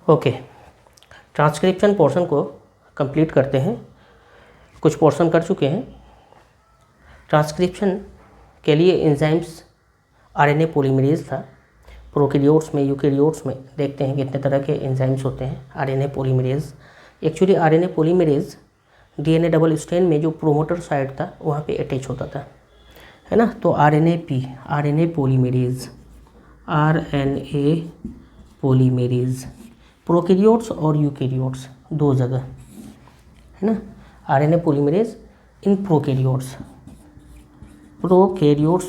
Okay, transcription portion को complete करते हैं। कुछ पोर्शन कर चुके हैं। ट्रांसक्रिप्शन के लिए एंजाइम्स आरएनए पॉलीमरेज था। प्रोकैरियोट्स में, यूकैरियोट्स में देखते हैं कितने तरह के एंजाइम्स होते हैं। RNA polymerase, actually RNA polymerase DNA double strand में जो प्रोमोटर साइट था वहाँ पे अटैच होता था, है ना। तो RNA polymerase, RNA polymerase prokaryotes और यूकैरियोट्स दो जगह, है ना। आरएनए पॉलीमरेज इन प्रोकैरियोट्स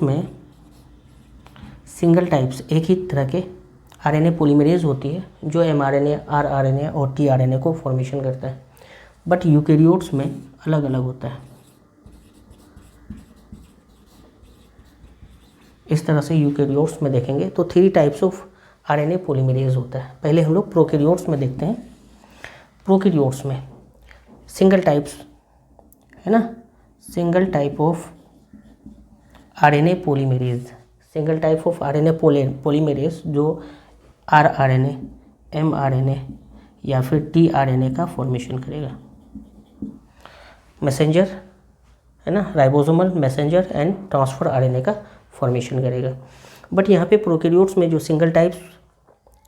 में सिंगल टाइप्स, एक ही तरह के आरएनए पॉलीमरेज होती है जो एमआरएनए, आरआरएनए और टीआरएनए को फॉर्मेशन करता है। बट यूकैरियोट्स में अलग अलग होता है। इस तरह से यूकैरियोट्स में देखेंगे तो 3 टाइप्स ऑफ आरएनए पॉलीमरेज होता है। पहले हम लोग प्रोकैरियोट्स में देखते हैं। प्रोकैरियोट्स में सिंगल टाइप्स, है ना, single type of RNA polymerase, single type of RNA polymerase जो आरआरएनए, एमआरएनए या फिर टीआरएनए का फॉर्मेशन करेगा। मैसेंजर, है ना, ribosomal messenger and transfer RNA का फॉर्मेशन करेगा। बट यहाँ पे प्रोकैरियोट्स में जो सिंगल टाइप्स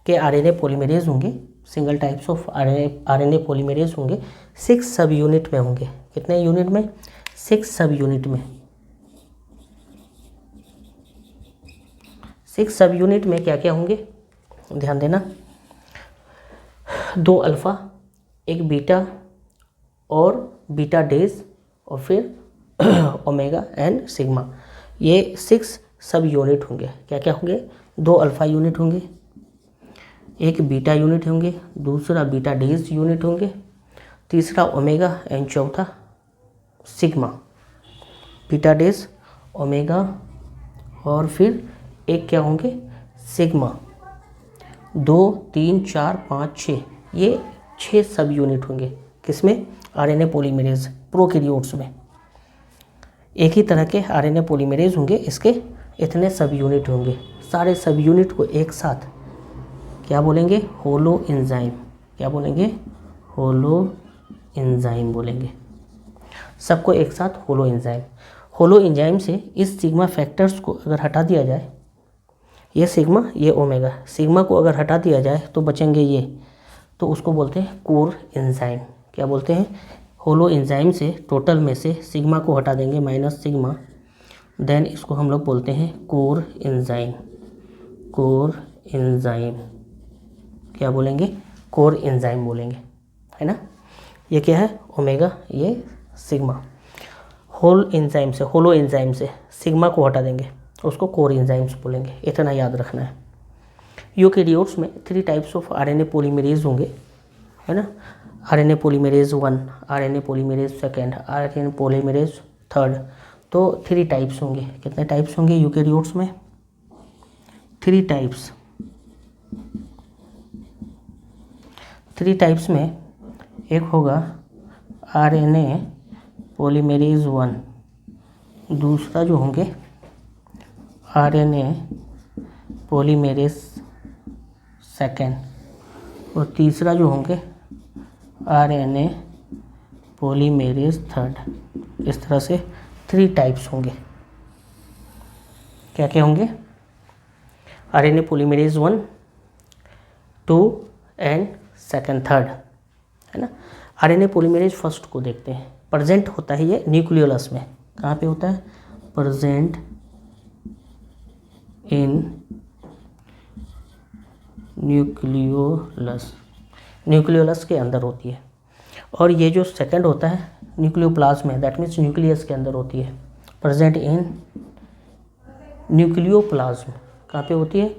के आरएनए पॉलीमरेज होंगे, single types of RNA polymerase होंगे, 6 सब यूनिट में होंगे। कितने यूनिट में? 6 सब यूनिट में। 6 सब यूनिट में क्या क्या होंगे, ध्यान देना। 2 अल्फ़ा, 1 बीटा और बीटा डेज और फिर ओमेगा एंड सिग्मा। ये 6 सब यूनिट होंगे। क्या क्या होंगे? 2 अल्फ़ा यूनिट होंगे, 1 बीटा यूनिट होंगे, दूसरा बीटा डेज यूनिट होंगे, तीसरा ओमेगा एंड चौथा सिग्मा। बीटा डेज, ओमेगा और फिर एक क्या होंगे? सिग्मा। 2, 3, 4, 5, 6, ये 6 सब यूनिट होंगे। किसमें? आरएनए पॉलीमरेज प्रोकैरियोट्स में। एक ही तरह के आरएनए पॉलीमरेज होंगे, इसके इतने सब यूनिट होंगे। सारे सब यूनिट को एक साथ क्या बोलेंगे? Holo enzyme. क्या बोलेंगे? होलो एंजाइम बोलेंगे। सबको एक साथ होलो एंजाइम। होलो एंजाइम से इस सिग्मा फैक्टर्स को अगर हटा दिया जाए, ये सिग्मा, ये ओमेगा, सिग्मा को अगर हटा दिया जाए तो बचेंगे ये, तो उसको बोलते हैं कोर एंजाइम। क्या बोलते हैं? होलो एंजाइम से टोटल में से सिग्मा को हटा देंगे, माइनस सिग्मा, देन इसको हम लोग बोलते हैं कोर एंजाइम। कोर एंजाइम क्या बोलेंगे? कोर एंजाइम बोलेंगे, है ना। ये क्या है? ओमेगा, ये सिग्मा। होलो एंजाइम से सिग्मा को हटा देंगे, उसको कोर एंजाइम्स बोलेंगे। इतना याद रखना है। यूकैरियोट्स में 3 टाइप्स ऑफ आरएनए पॉलीमरेज होंगे, है ना। RNA polymerase 1, RNA polymerase 2, RNA polymerase 3। तो 3 टाइप्स होंगे। कितने टाइप्स होंगे यूकैरियोट्स में? 3 टाइप्स। 3 टाइप्स में एक होगा आरएनए पॉलीमरेज 1, दूसरा जो होंगे आरएनए पॉलीमरेज 2 और तीसरा जो होंगे आरएनए पॉलीमरेज 3। इस तरह से 3 टाइप्स होंगे। क्या क्या होंगे? आरएनए पॉलीमरेज 1, 2 एंड 2, 3, है ना। आरएनए पॉलीमरेज फर्स्ट को देखते हैं। प्रेजेंट होता है ये न्यूक्लियोलस में। कहाँ पे होता है? Present in nucleolus. न्यूक्लियोलस के अंदर होती है। और ये जो सेकंड होता है न्यूक्लियोप्लाज्म में, दैट मीन्स न्यूक्लियस के अंदर होती है। Present in nucleoplasm. कहाँ पे होती है?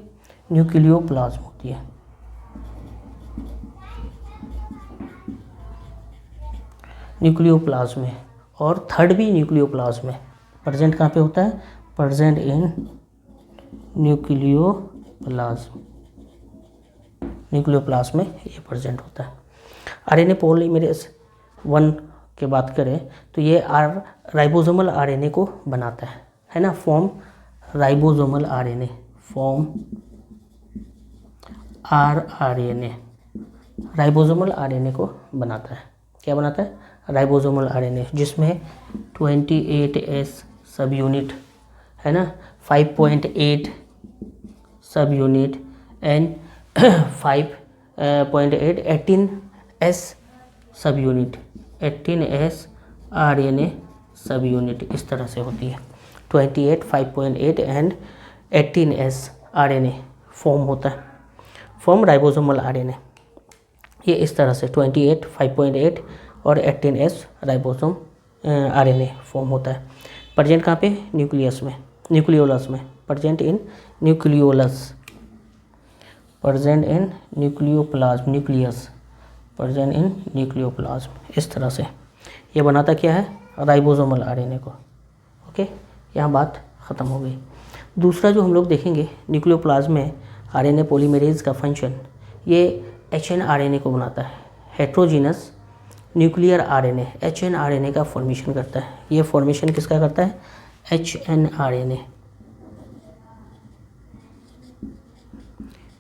न्यूक्लियोप्लाज्म होती है। न्यूक्लियोप्लाज्म में। और थर्ड भी न्यूक्लियोप्लाज्म में। प्रेजेंट कहाँ पे होता है? Present in nucleoplasm. न्यूक्लियोप्लाज्म में ये प्रेजेंट होता है। आरएनए पॉलीमरेज 1 की बात करें तो ये राइबोसोमल आरएनए को बनाता है ना। Form ribosomal RNA, form rRNA, ribosomal RNA को बनाता है। क्या बनाता है? राइबोसोमल आरएनए, जिसमें 28S सब यूनिट है ना, 5.8 सब यूनिट एंड 5.8 18S सब यूनिट, 18S आरएनए सब यूनिट इस तरह से होती है। 28, 5.8 एंड 18S आरएनए फॉर्म होता है, फॉर्म राइबोसोमल आरएनए। ये इस तरह से 28, 5.8 और 18S राइबोसोम आरएनए फॉर्म होता है। प्रेजेंट कहाँ पे? न्यूक्लियस में, न्यूक्लियोलस में, present in nucleolus, present in nucleoplasm, nucleus, present in nucleoplasm. इस तरह से ये बनाता क्या है? राइबोसोमल आरएनए को। ओके, यहाँ बात ख़त्म हो गई। दूसरा जो हम लोग देखेंगे न्यूक्लियोप्लाज्म में आरएनए पॉलीमरेज का फंक्शन, ये HNRNA को बनाता है, हेट्रोजीनस न्यूक्लियर आरएनए, HNRNA का फॉर्मेशन करता है। ये फॉर्मेशन किसका करता है? HNRNA,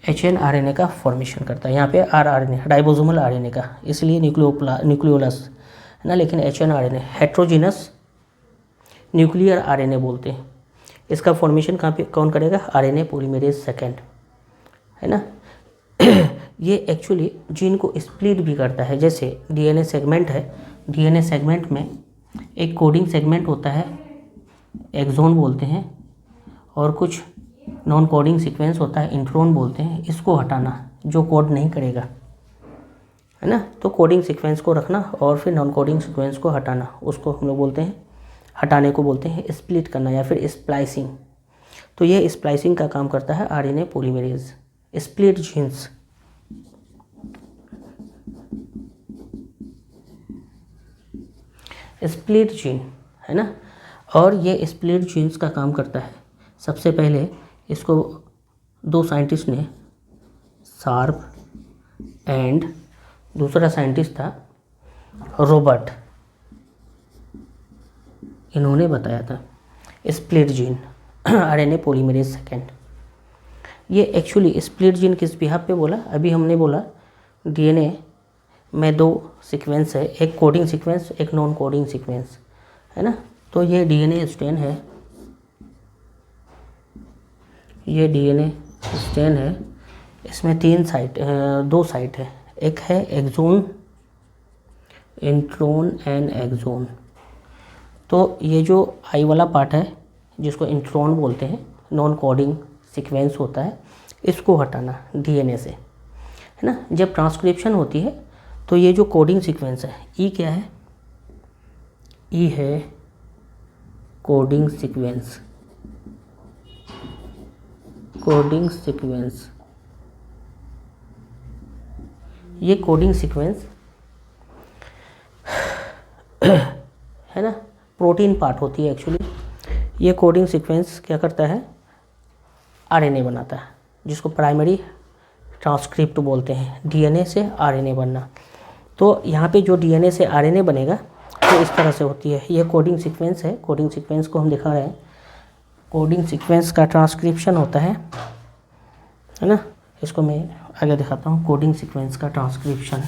HNRNA का फॉर्मेशन करता है। यहाँ पे rRNA राइबोसोमल आरएनए का, इसलिए न्यूक्लियोलस है ना, लेकिन HNRNA हेट्रोजीनस न्यूक्लियर आरएनए बोलते हैं। इसका फॉर्मेशन कहाँ पे कौन करेगा? आरएनए पॉलीमरेज सेकेंड, है ना। ये एक्चुअली जीन को स्प्लिट भी करता है। जैसे डीएनए सेगमेंट है, डीएनए सेगमेंट में एक कोडिंग सेगमेंट होता है, एक्सोन बोलते हैं, और कुछ नॉन कोडिंग सीक्वेंस होता है, इंट्रोन बोलते हैं। इसको हटाना, जो कोड नहीं करेगा, है ना। तो कोडिंग सीक्वेंस को रखना और फिर नॉन कोडिंग सीक्वेंस को हटाना, उसको हम लोग बोलते हैं, हटाने को बोलते हैं स्प्लिट करना या फिर स्प्लाइसिंग। तो ये स्प्लाइसिंग का काम करता है RNA polymerase. Split genes, split gene, है ना। और ये स्प्लिट जीन्स का काम करता है, सबसे पहले इसको दो साइंटिस्ट ने, शार्प एंड दूसरा साइंटिस्ट था रॉबर्ट, इन्होंने बताया था split gene RNA polymerase second. ये एक्चुअली स्प्लिट जीन किस बिहाफ पे बोला? अभी हमने बोला डीएनए में दो सीक्वेंस है, एक कोडिंग सीक्वेंस, एक नॉन कोडिंग सीक्वेंस, है ना। तो ये डीएनए स्ट्रैंड है, ये डीएनए स्ट्रैंड है। इसमें दो साइट है, एक है एक्सोन, इंट्रोन एंड एक्सोन। तो ये जो आई वाला पार्ट है, जिसको इंट्रोन बोलते हैं, नॉन कोडिंग सीक्वेंस होता है, इसको हटाना डीएनए से, है ना। जब ट्रांसक्रिप्शन होती है तो ये जो कोडिंग सीक्वेंस है, ई क्या है? ई है कोडिंग सीक्वेंस, कोडिंग सीक्वेंस। ये कोडिंग सीक्वेंस है ना, प्रोटीन पार्ट होती है एक्चुअली। ये कोडिंग सीक्वेंस क्या करता है? आरएनए बनाता है, जिसको प्राइमरी ट्रांसक्रिप्ट बोलते हैं, डीएनए से आरएनए बनना। तो यहाँ पे जो डीएनए से आरएनए बनेगा तो इस तरह से होती है। ये कोडिंग सीक्वेंस है, कोडिंग सीक्वेंस को हम दिखा रहे हैं। कोडिंग सीक्वेंस का ट्रांसक्रिप्शन होता है ना। इसको मैं आगे दिखाता हूँ, कोडिंग सीक्वेंस का ट्रांसक्रिप्शन।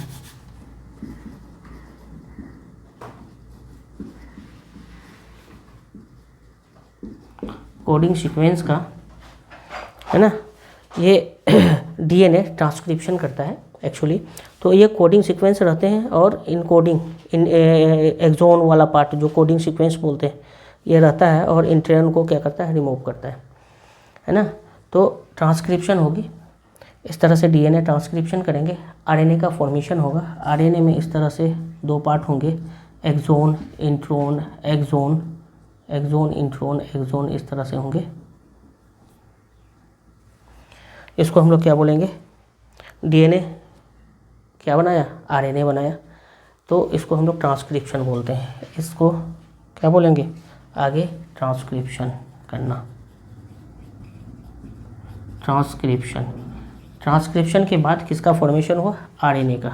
कोडिंग सीक्वेंस का, है ना, ये डीएनए ट्रांसक्रिप्शन करता है एक्चुअली। तो ये कोडिंग सीक्वेंस रहते हैं और इन कोडिंग, इन एक्सोन वाला पार्ट जो कोडिंग सीक्वेंस बोलते हैं, ये रहता है और इंट्रॉन को क्या करता है? रिमूव करता है ना। तो ट्रांसक्रिप्शन होगी, इस तरह से डीएनए ट्रांसक्रिप्शन करेंगे, आरएनए का फॉर्मेशन होगा। आरएनए में इस तरह से दो पार्ट होंगे, exon, intron, exon, exon, intron, exon, इस तरह से होंगे। इसको हम लोग क्या बोलेंगे? डीएनए क्या बनाया? आरएनए बनाया, तो इसको हम लोग ट्रांसक्रिप्शन बोलते हैं। इसको क्या बोलेंगे आगे? ट्रांसक्रिप्शन करना, ट्रांसक्रिप्शन। ट्रांसक्रिप्शन के बाद किसका फॉर्मेशन हुआ? आरएनए का,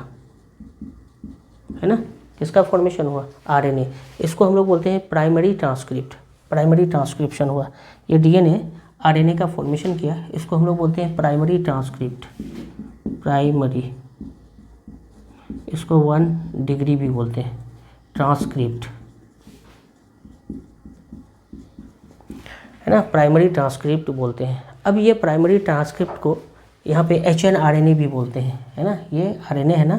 है ना। किसका फॉर्मेशन हुआ? आरएनए। इसको हम लोग बोलते हैं प्राइमरी ट्रांसक्रिप्ट, प्राइमरी ट्रांसक्रिप्शन हुआ। ये डीएनए आरएनए का फॉर्मेशन किया, इसको हम लोग बोलते हैं प्राइमरी ट्रांसक्रिप्ट, प्राइमरी इसको 1 डिग्री भी बोलते हैं, ट्रांसक्रिप्ट, है ना, प्राइमरी ट्रांसक्रिप्ट बोलते हैं। अब ये प्राइमरी ट्रांसक्रिप्ट को यहाँ पे HNRNA भी बोलते हैं, है ना, ये RNA है ना,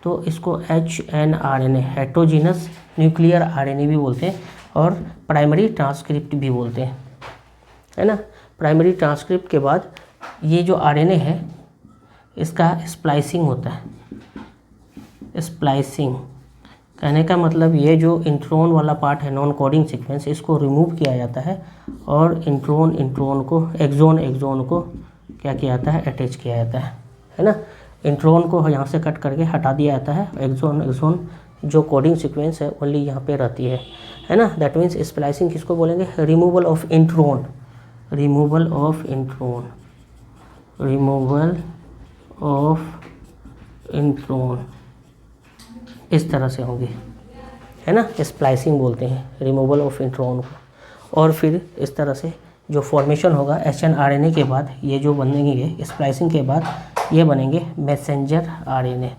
तो इसको HNRNA, हेट्रोजीनस न्यूक्लियर RNA भी बोलते हैं और प्राइमरी ट्रांसक्रिप्ट भी बोलते हैं, है ना। प्राइमरी ट्रांसक्रिप्ट के बाद ये जो RNA है इसका स्प्लाइसिंग होता है। स्प्लाइसिंग कहने का मतलब ये जो इंट्रोन वाला पार्ट है, नॉन कोडिंग सीक्वेंस, इसको रिमूव किया जाता है और इंट्रोन को, एक्सोन को क्या किया जाता है, अटैच किया जाता है ना। इंट्रोन को यहाँ से कट करके हटा दिया जाता है, एक्सोन जो कोडिंग सीक्वेंस है ओनली यहाँ पे रहती है ना। दैट मीन्स स्प्लाइसिंग किसको बोलेंगे, removal of intron, removal of intron, removal of intron, इस तरह से होंगी, है ना, स्प्लाइसिंग बोलते हैं रिमूवल ऑफ इंट्रोन को। और फिर इस तरह से जो फॉर्मेशन होगा HNRNA के बाद, ये जो बनेंगे स्प्लाइसिंग के बाद ये बनेंगे मैसेंजर RNA,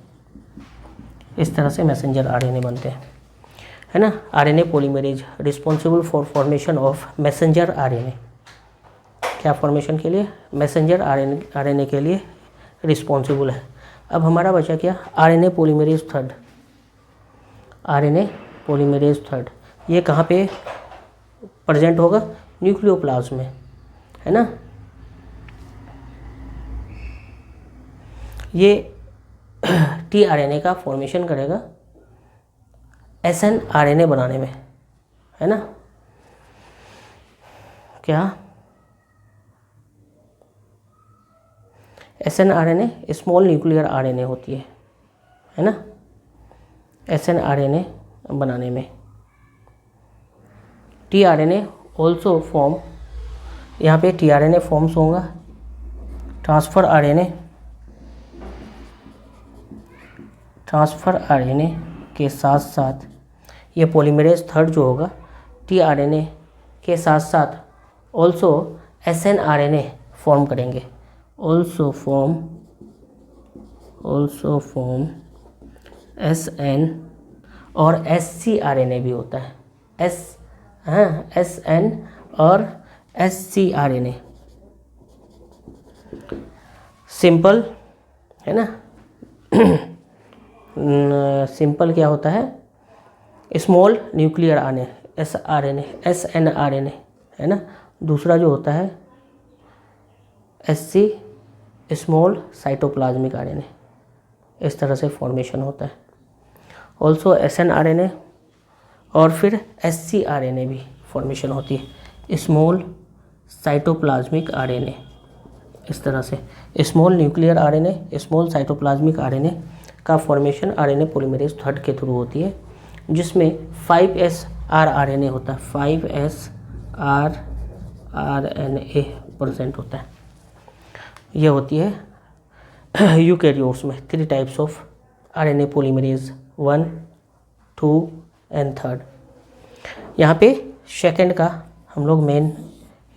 इस तरह से मैसेंजर RNA बनते हैं, है ना। RNA polymerase responsible for formation of messenger RNA, क्या फॉर्मेशन के लिए, मैसेंजर RNA के लिए रिस्पॉन्सिबल है। अब हमारा बचा क्या, RNA polymerase third, RNA polymerase third, ये कहाँ पे प्रेजेंट होगा, न्यूक्लियोप्लाज्म में, है ना। ये tRNA का फॉर्मेशन करेगा SNRNA बनाने में, है ना। क्या SNRNA स्मॉल न्यूक्लियर RNA होती है ना, SNRNA बनाने में। tRNA ऑल्सो फॉर्म, यहाँ पे tRNA फॉर्म्स होगा, ट्रांसफ़र RNA के साथ साथ ये पॉलीमरेज थर्ड जो होगा tRNA के साथ साथ ऑल्सो SNRNA फॉर्म करेंगे, ऑल्सो फॉर्म SN और ScRNA भी होता है, SN और ScRNA, सिंपल, है ना। सिंपल क्या होता है, स्मॉल न्यूक्लियर SNRNA, है ना। दूसरा जो होता है SC स्मॉल साइटोप्लाज्मिक RNA, इस तरह से फॉर्मेशन होता है। ऑल्सो SNRNA और फिर ScRNA भी फॉर्मेशन होती है, स्मॉल साइटोप्लाज्मिक RNA, इस तरह से small nuclear RNA, small cytoplasmic RNA का फॉर्मेशन RNA पॉलीमरेज थर्ड के थ्रू होती है, जिसमें 5S rRNA होता है, 5S rRNA प्रेजेंट होता है। यह होती है यूकैरियोट्स में 3 types of RNA polymerase, 1, 2 and 3। यहाँ पे सेकंड का हम लोग मेन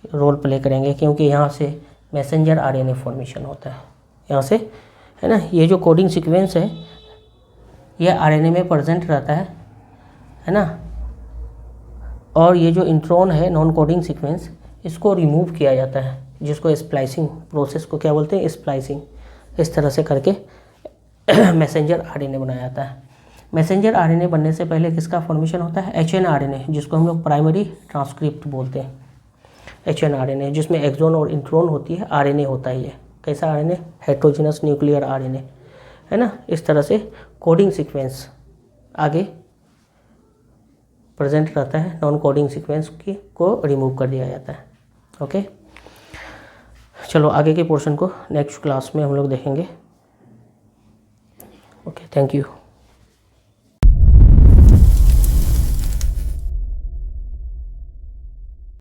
रोल प्ले करेंगे, क्योंकि यहाँ से मैसेंजर RNA फॉर्मेशन होता है, यहाँ से, है ना। ये जो कोडिंग सीक्वेंस है ये RNA में प्रेजेंट रहता है ना। और ये जो इंट्रोन है, नॉन कोडिंग सीक्वेंस, इसको रिमूव किया जाता है, जिसको स्प्लाइसिंग प्रोसेस को क्या बोलते हैं, स्प्लाइसिंग, इस तरह से करके मैसेंजर RNA बनाया जाता है। मैसेंजर RNA बनने से पहले किसका फॉर्मेशन होता है, HNRNA, जिसको हम लोग प्राइमरी ट्रांसक्रिप्ट बोलते हैं, HNRNA, जिसमें एक्सोन और इंट्रोन होती है, RNA होता है। ये कैसा RNA, हेट्रोजीनस न्यूक्लियर RNA, है ना। इस तरह से कोडिंग सीक्वेंस आगे प्रेजेंट रहता है, नॉन कोडिंग सीक्वेंस की को रिमूव कर दिया जाता है। ओके, चलो आगे के पोर्शन को नेक्स्ट क्लास में हम लोग देखेंगे। Okay, thank you.